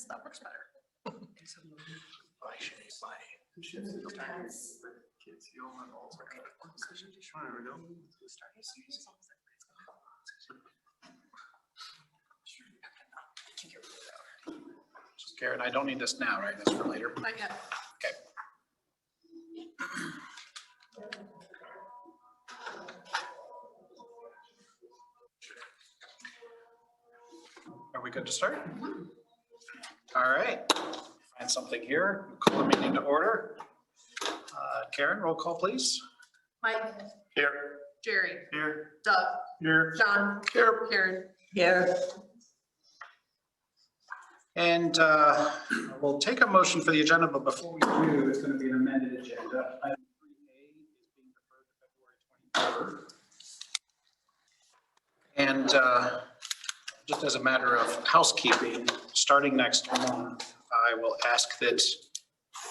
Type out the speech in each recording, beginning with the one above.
that works better. Karen, I don't need this now, right? That's for later. Not yet. Okay. Are we good to start? All right. Find something here. Call the meeting to order. Karen, roll call, please. Mike. Here. Jerry. Here. Doug. Here. John. Here. Karen. Here. And we'll take a motion for the agenda, but before we do, it's going to be an amended agenda. Item 3A is being deferred to February 23rd. And just as a matter of housekeeping, starting next month, I will ask that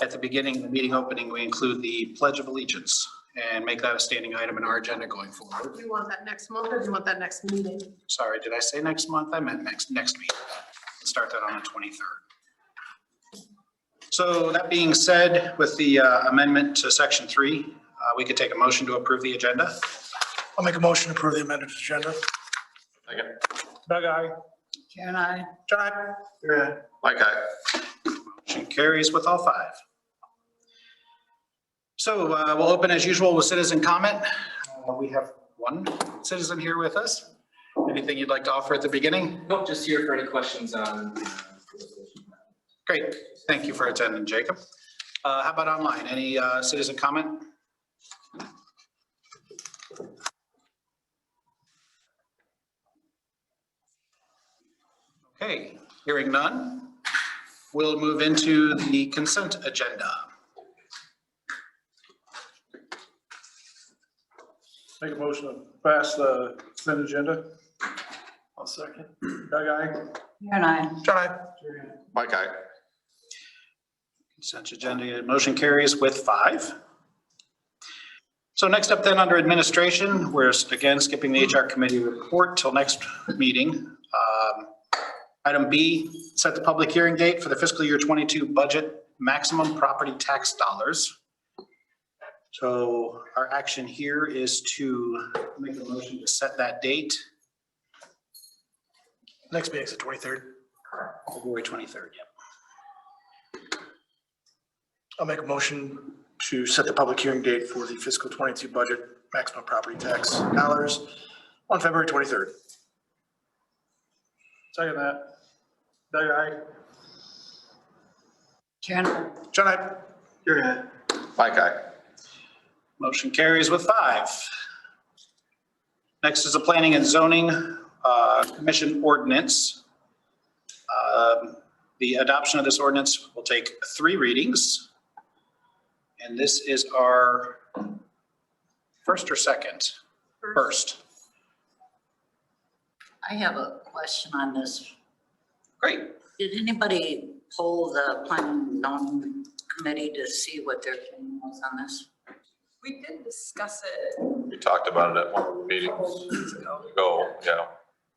at the beginning of the meeting opening, we include the Pledge of Allegiance and make that a standing item in our agenda going forward. Do you want that next month or do you want that next meeting? Sorry, did I say next month? I meant next meeting. Start that on the 23rd. So that being said, with the amendment to section 3, we could take a motion to approve the agenda. I'll make a motion to approve the amended agenda. Second. Doug, aye. Karen, I. John, aye. Mike, aye. Motion carries with all 5. So we'll open as usual with citizen comment. We have one citizen here with us. Anything you'd like to offer at the beginning? Nope, just here for any questions on. Great. Thank you for attending, Jacob. How about online? Any citizen comment? Okay, hearing none, we'll move into the consent agenda. Make a motion to pass the consent agenda. I'll second. Doug, aye. Karen, I. John, aye. Mike, aye. Consent agenda motion carries with 5. So next up then under administration, we're again skipping the HR committee report till next meeting. Item B, set the public hearing date for the fiscal year 22 budget maximum property tax dollars. So our action here is to make a motion to set that date. Next meeting is the 23rd. February 23rd, yep. I'll make a motion to set the public hearing date for the fiscal 22 budget maximum property tax dollars on February 23rd. Second that. Doug, aye. Karen, I. John, aye. You're ahead. Mike, aye. Motion carries with 5. Next is a planning and zoning commission ordinance. The adoption of this ordinance will take 3 readings. And this is our first or second? First. I have a question on this. Great. Did anybody poll the planning and zoning committee to see what their opinion was on this? We did discuss it. We talked about it at one of the meetings ago.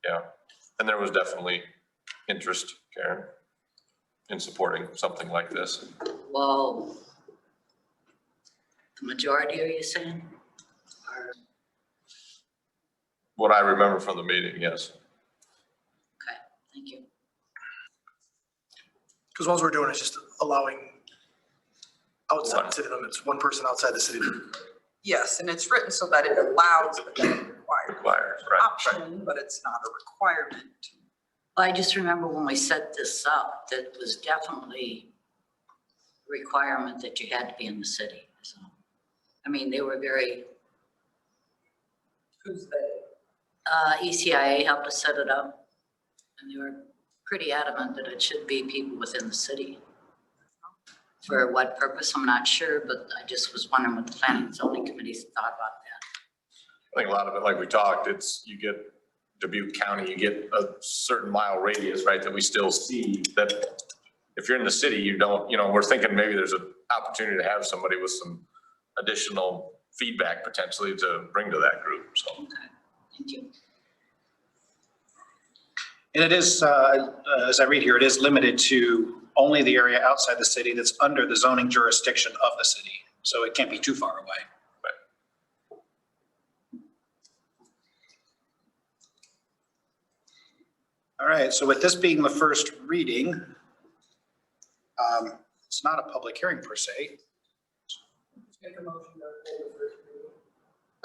Yeah. And there was definitely interest, Karen, in supporting something like this. Well, the majority, are you saying? Or- What I remember from the meeting, yes. Okay, thank you. Because what we're doing is just allowing outside the city limits, one person outside the city limits. Yes, and it's written so that it allows, but then it requires Requires, right. option, but it's not a requirement. I just remember when we set this up, that it was definitely a requirement that you had to be in the city. So, I mean, they were very, Who's they? ECIA helped us set it up. And they were pretty adamant that it should be people within the city. For what purpose, I'm not sure, but I just was wondering what the planning and zoning committees thought about that. I think a lot of it, like we talked, it's, you get Dubuque County, you get a certain mile radius, right, that we still see that if you're in the city, you don't, we're thinking maybe there's an opportunity to have somebody with some additional feedback potentially to bring to that group, so. Okay, thank you. And it is, as I read here, it is limited to only the area outside the city that's under the zoning jurisdiction of the city. So it can't be too far away. All right, so with this being the first reading, it's not a public hearing per se. Make a motion to hold the first reading.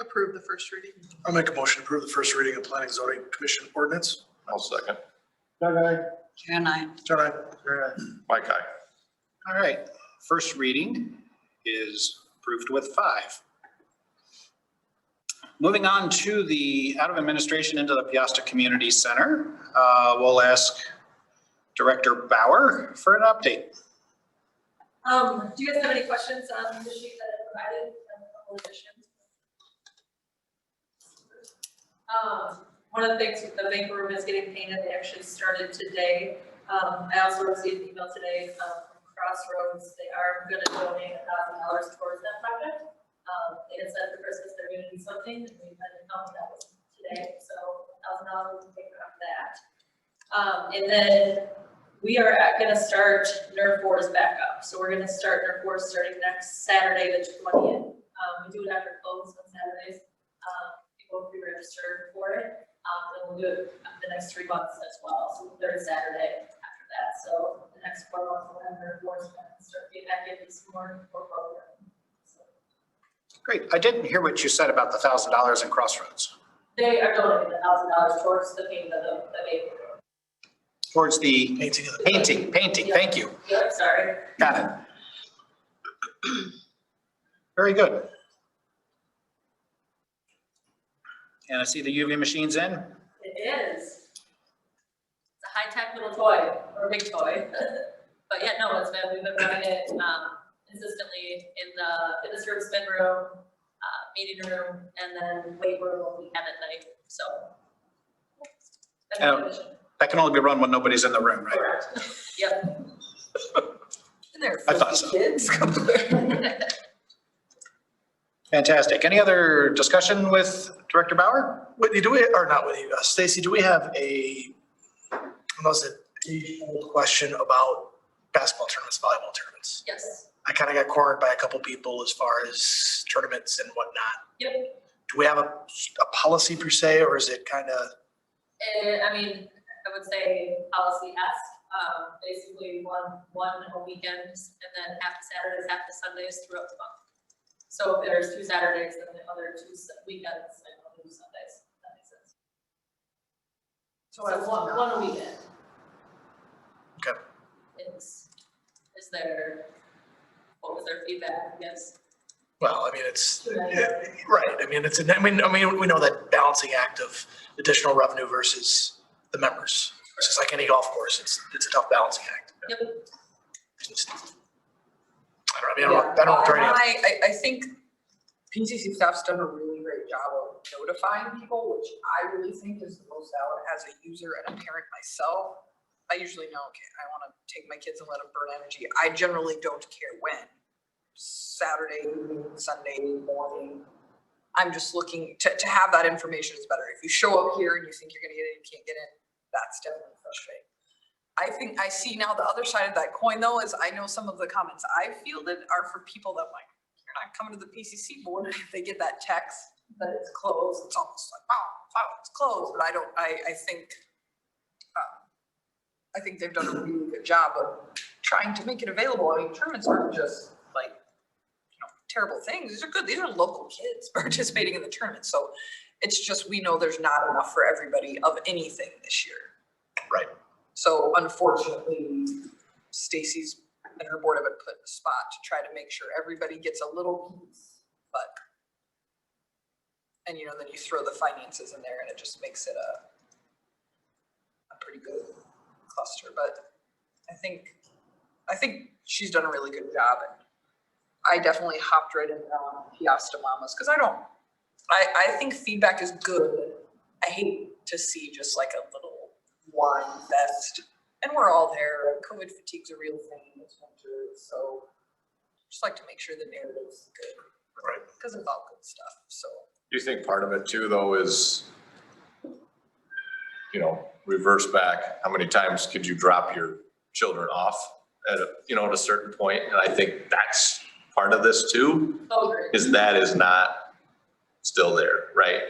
Approve the first reading. I'll make a motion to approve the first reading of planning zoning commission ordinance. I'll second. Doug, aye. Karen, I, John, aye. Mary, aye. Mike, aye. All right, first reading is approved with 5. Moving on to the out of administration into the Peosta Community Center, we'll ask Director Bauer for an update. Do you guys have any questions on the sheet that I provided? A couple additions. One of the things with the bank room is getting painted. They actually started today. I also received an email today from Crossroads. They are going to donate $1,000 towards that project. They had said for Christmas they're going to do something, and we had to come that was today. So $1,000 will take care of that. And then we are going to start Nerf Wars back up. So we're going to start Nerf Wars starting next Saturday, the 20th. We do it after close on Saturdays. People pre-register for it. And we'll do it the next 3 months as well. So the third Saturday after that. So the next 4 months we'll have Nerf Wars and start getting back into some more programming. So Great. I didn't hear what you said about the $1,000 in Crossroads. they are donating $1,000 towards the painting of the bank room. Towards the Painting of the. painting. Thank you. Yeah, sorry. Got it. Very good. And I see the UV machines in. It is. It's a high-tech little toy, or big toy. But yeah, no, we've been running it consistently in the fitness room, spin room, meeting room, and then weight room when we can at night, so. That's my vision. That can only be run when nobody's in the room, right? Correct. Yep. And there I are thought 50 so. kids. Fantastic. Any other discussion with Director Bauer? Whitney, do we, or not Whitney, Stacy, do we have a question about basketball tournaments, volleyball tournaments? Yes. I kind of got cornered by a couple people as far as tournaments and whatnot. Yep. Do we have a policy per se, or is it kind of? I mean, I would say policy-esque, basically one a weekend, and then half the Saturdays, half the Sundays throughout the month. So if there's 2 Saturdays, then the other 2 weekends, and other Sundays, if that makes sense. So one a weekend. Okay. Is there, what was their feedback, I guess? Well, I mean, it's, right, I mean, we know that balancing act of additional revenue versus the members. It's just like any golf course, it's a tough balancing act. Yep. Just- I don't try to. I think PCC staff's done a really great job of notifying people, which I really think is the most valid as a user and a parent myself. I usually know, okay, I want to take my kids and let them burn energy. I generally don't care when. Saturday evening, Sunday morning. I'm just looking to have that information is better. If you show up here and you think you're gonna get in, you can't get in, that's definitely frustrating. I think I see now the other side of that coin though, is I know some of the comments I fielded are for people that like, you're not coming to the PCC board. If they get that text that it's closed, it's almost like, wow, it's closed. But I think they've done a really good job of trying to make it available. I mean, tournaments aren't just like, terrible things. These are good. These are local kids participating in the tournament. So it's just, we know there's not enough for everybody of anything this year. Right. So unfortunately, Stacy's and her board have been put in a spot to try to make sure everybody gets a little piece, but, and then you throw the finances in there and it just makes it a pretty good cluster. But I think she's done a really good job, and I definitely hopped right in on Peosta Mamas because I think feedback is good. I hate to see just like a little wine fest, and we're all there. COVID fatigue's a real thing this winter, so just like to make sure the narrative's good. Right. Because it's all good stuff, so. Do you think part of it too, though, is reverse back, how many times could you drop your children off at a, at a certain point? And I think that's part of this too, Oh, great. is that is not still there, right?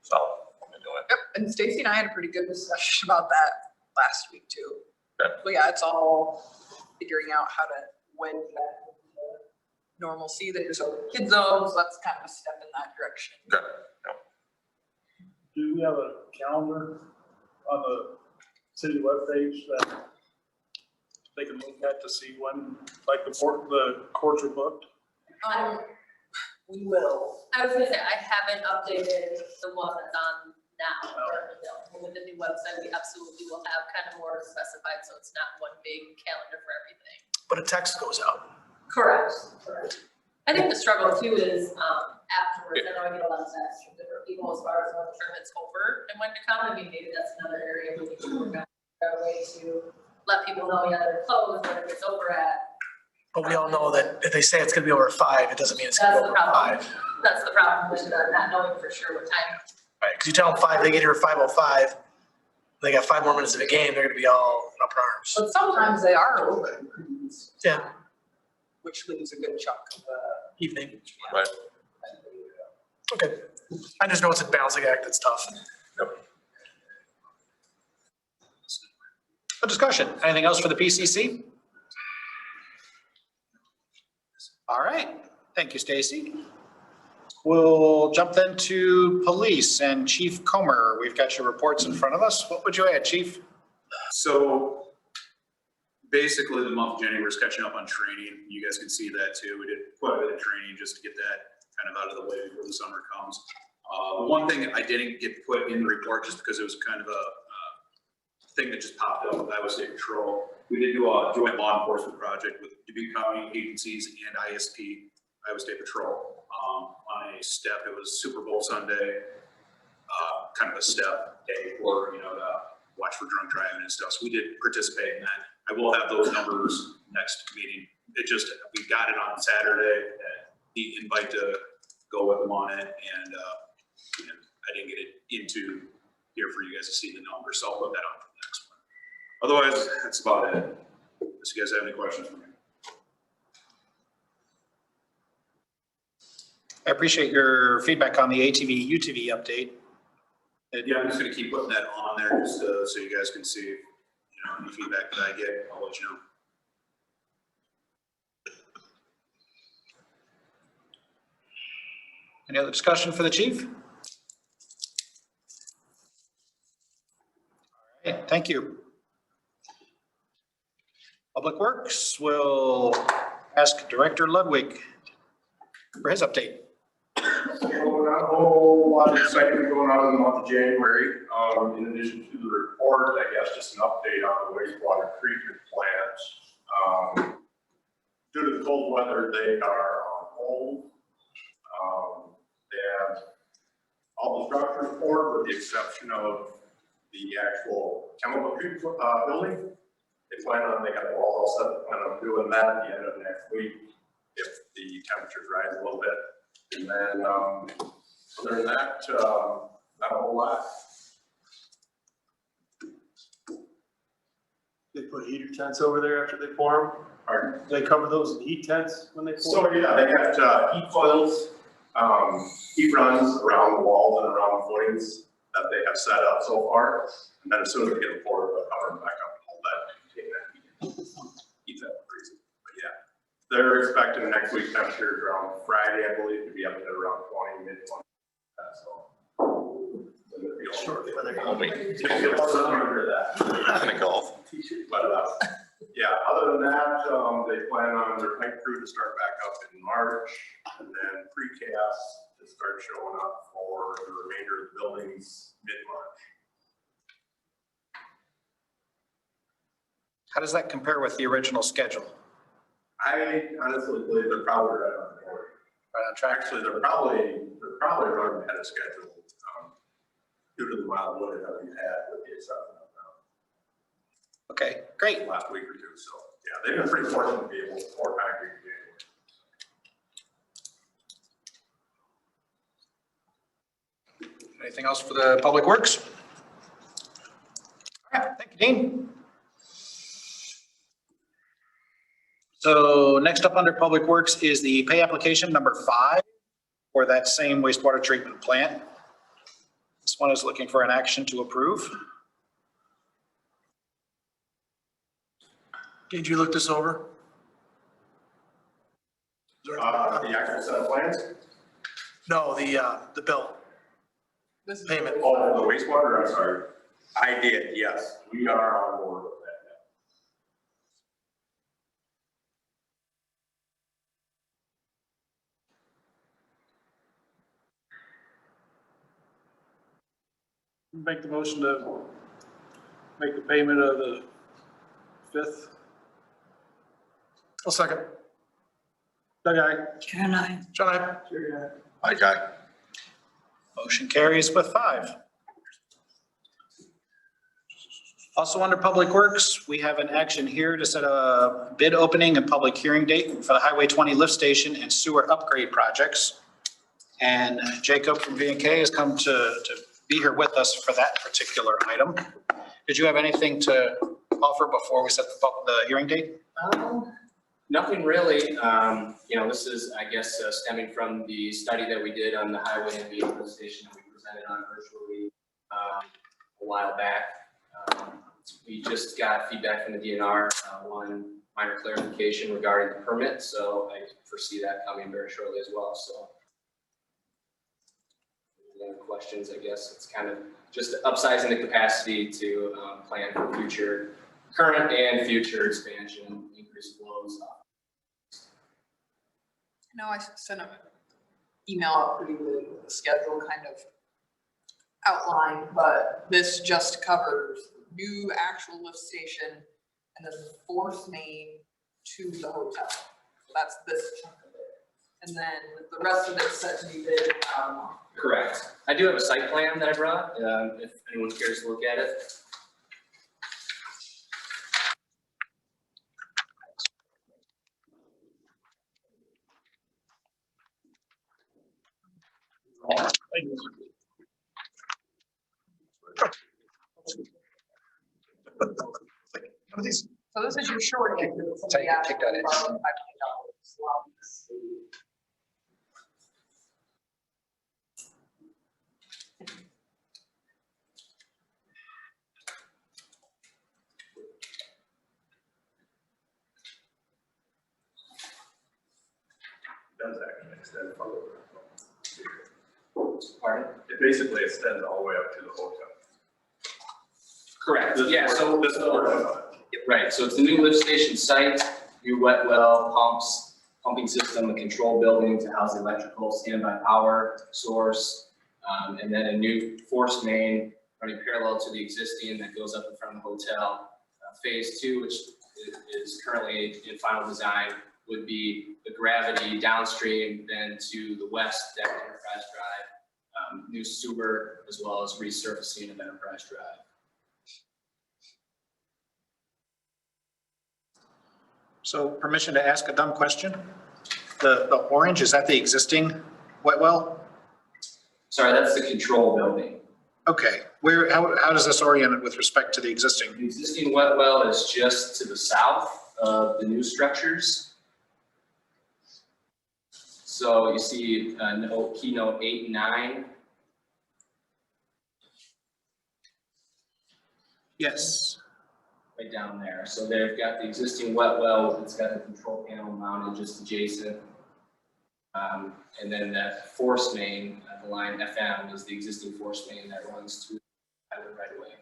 So. Yep, and Stacy and I had a pretty good discussion about that last week too. Okay. But yeah, it's all figuring out how to when that normalcy, there's open kid zones, that's kind of a step in that direction. Okay. Do we have a calendar on the city webpage that they can look at to see when, like the courts are booked? We will. I was gonna say, I haven't updated the one that's on now, or with the new website, we absolutely will have kind of more specified, so it's not one big calendar for everything. But a text goes out. Correct. I think the struggle too is, afterwards, I know I get a lot of texts from different people as far as when the tournament's over and when to come. I mean, maybe that's another area we need to work on, a way to let people know, yeah, they're closed, when it's over at. But we all know that if they say it's gonna be over at 5, it doesn't mean it's gonna That's be the over at problem. 5. That's the problem with not knowing for sure what time. Right, because you tell them 5, they get here at 5:05, they got 5 more minutes of the game, they're gonna be all up in arms. But sometimes they are open, Yeah, which leaves a good chunk of evening. Right. Okay. I just know it's a balancing act, it's tough. A discussion. Anything else for the PCC? All right. Thank you, Stacy. We'll jump then to police and Chief Comer. We've got your reports in front of us. What would you add, Chief? So basically the month of January is catching up on training. You guys can see that too. We did quite a bit of training just to get that kind of out of the way before the summer comes. The one thing I didn't get put in the report just because it was kind of a thing that just popped up with Iowa State Patrol. We did do a joint law enforcement project with Dubuque County agencies and ISP, Iowa State Patrol, on a step. It was Super Bowl Sunday, kind of a step day for, to watch for drunk driving and stuff. So we did participate in that. I will have those numbers next meeting. We got it on Saturday, the invite to go with them on it, and I didn't get it into here for you guys to see the numbers, so I'll put that on for the next one. Otherwise, that's about it. Unless you guys have any questions for me. I appreciate your feedback on the ATV, UTV update. Yeah, I'm just gonna keep putting that on there just so you guys can see, any feedback that I get, I'll let you know. Any other discussion for the chief? All right, thank you. Public Works will ask Director Ludwig for his update. So not a whole lot of excitement going on in the month of January. In addition to the report, I guess just an update on the wastewater treatment plants. Due to the cold weather, they are on hold. And all the structures poured with the exception of the actual chemical treatment building. They got the walls all set, plan on doing that at the end of next week if the temperatures rise a little bit. And then, other than that, not a whole lot. They put heater tents over there after they pour them? They cover those in heat tents when they pour? So yeah, they got heat coils, heat runs around the walls and around the footings that they have set up so far. And then as soon as they get them poured, they'll cover them back up and hold that, contain that heat that freezing. But yeah, they're expecting next week temperatures around Friday, I believe, to be up at around 20, mid-20. So. Shortly. Under that. Gonna golf. But yeah, other than that, they plan on their pipe crew to start back up in March, and then precast to start showing up for the remainder of the buildings mid-March. How does that compare with the original schedule? I honestly believe they're probably right on board. Right on track? Actually, they're probably running ahead of schedule, due to the mild weather that we've had with the exception of Okay, great. the last week or two. So yeah, they've been pretty fortunate to be able to pour concrete in January. Anything else for the Public Works? All right, thank you, Dean. So next up under Public Works is the pay application number 5 for that same wastewater treatment plant. This one is looking for an action to approve. Did you look this over? The actual set of plans? No, the bill. This is Payment. Oh, the wastewater, I'm sorry. I did, yes. We are on board with that Make the motion to make the payment of the 5th. I'll second. Doug, aye. Karen, I. John, I. Mike, aye. Motion carries with 5. Also under Public Works, we have an action here to set a bid opening and public hearing date for the Highway 20 lift station and sewer upgrade projects. And Jacob from V&K has come to be here with us for that particular item. Did you have anything to offer before we set the hearing date? Nothing really. This is, I guess, stemming from the study that we did on the highway and vehicle station that we presented on virtually a while back. We just got feedback from the DNR, one minor clarification regarding the permit, so I foresee that coming very shortly as well. So, any questions? I guess it's kind of just upsizing the capacity to plan for future, current and future expansion, increased flows. No, I sent an email out pretty good with the schedule kind of outlined, but this just covers new actual lift station and then the force main to the hotel. So that's this chunk of it. And then the rest of it's set to be bid out a month. Correct. I do have a site plan that I brought, if anyone cares to look at it. So this is your short end. Take that in. Does actually extend further. Pardon? It basically extends all the way up to the hotel. Correct. Yeah. So This portion of it. right. So it's the new lift station site, new wet well pumps, pumping system, a control building to house electrical standby power source, and then a new force main running parallel to the existing that goes up in front of the hotel. Phase 2, which is currently in final design, would be the gravity downstream, then to the west at Enterprise Drive, new sewer, as well as resurfacing of Enterprise Drive. So permission to ask a dumb question? The orange, is that the existing wet well? Sorry, that's the control building. Okay, how does this orient it with respect to the existing? The existing wet well is just to the south of the new structures. So you see keynote 8 and 9. Yes. Right down there. So they've got the existing wet well, it's got the control panel mounted just adjacent. And then that force main, the line FM is the existing force main that runs to the highway right away.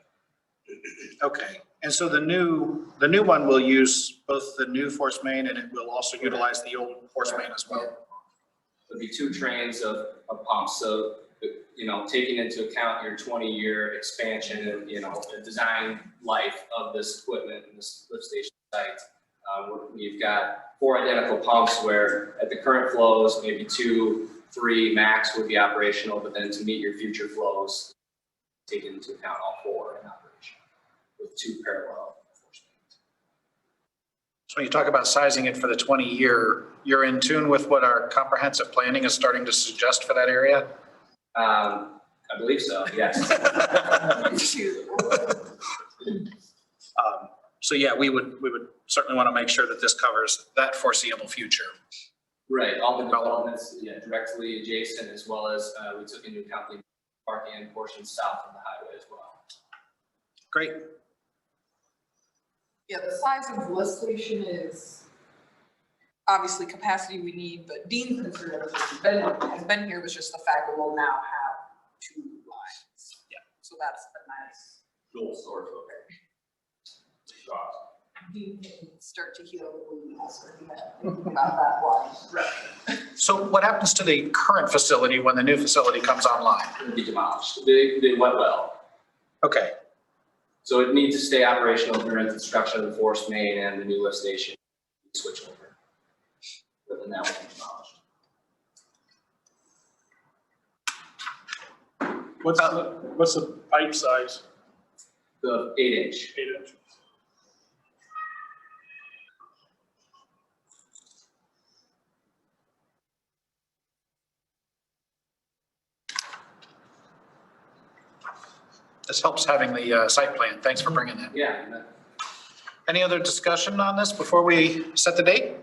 Okay, and so the new one will use both the new force main and it will also utilize the old force main as well? There'll be 2 trains of pumps. So, taking into account your 20-year expansion and, the design life of this equipment and this lift station site, we've got 4 identical pumps where at the current flows, maybe 2, 3 max would be operational, but then to meet your future flows, taking into account all 4 in operation with 2 parallel force mains. So when you talk about sizing it for the 20-year, you're in tune with what our comprehensive planning is starting to suggest for that area? I believe so, yes. So yeah, we would certainly want to make sure that this covers that foreseeable future. Right, all the developments, yeah, directly adjacent, as well as, we took into account the park and portions south of the highway as well. Great. Yeah, the size of the lift station is obviously capacity we need, but Dean's concern has been here was just the fact that we'll now have 2 lines. Yeah. So that's the nice. Dual source of shot. Dean can start to heal the wounds about that one. Right. So what happens to the current facility when the new facility comes online? It would be demolished, the wet well. Okay, So it needs to stay operational during construction of the force main and the new lift station switch over. But then that will be demolished. What's the pipe size? The 8-inch. 8 inches. this helps having the site plan. Thanks for bringing that. Yeah. and that- Any other discussion on this before we set the date?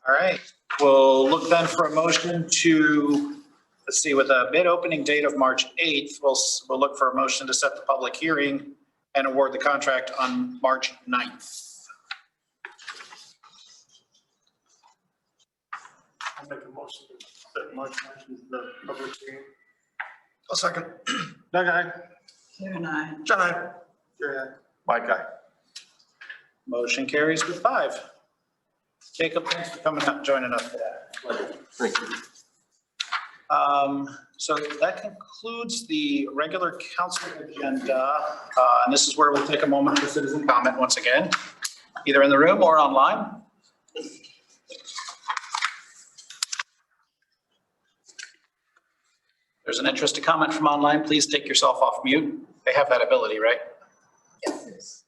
All right, we'll look then for a motion to, let's see, with a bid opening date of March 8th, we'll look for a motion to set the public hearing and award the contract on March 9th. I'll make a motion to set March 9th as the public hearing. A second. Doug, aye. Karen, I. John, I. Mike, aye. Motion carries with 5. Jacob, thanks for coming up, joining us today. Thank you. So that concludes the regular council agenda. And this is where we'll take a moment for citizen comment once again, either in the room or online. There's an interest to comment from online. Please take yourself off mute. They have that ability, right? Yes.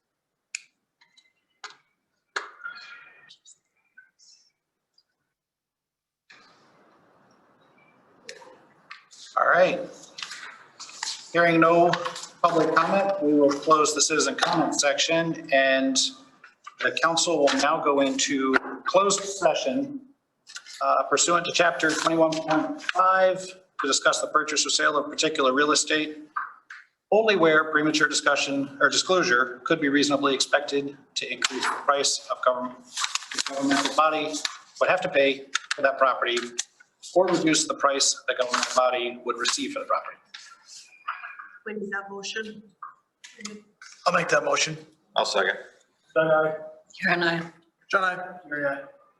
All right. Hearing no public comment, we will close the citizen comment section, and the council will now go into closed session pursuant to chapter 21.5 to discuss the purchase or sale of particular real estate, only where premature discussion or disclosure could be reasonably expected to increase the price of the governmental body would have to pay for that property or reduce the price the governmental body would receive for the property. When you have motion, I'll make that motion. I'll second. Doug, aye. Karen, I. John, I.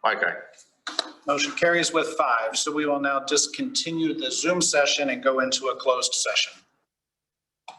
Mike, aye. Motion carries with 5. So we will now discontinue the Zoom session and go into a closed session.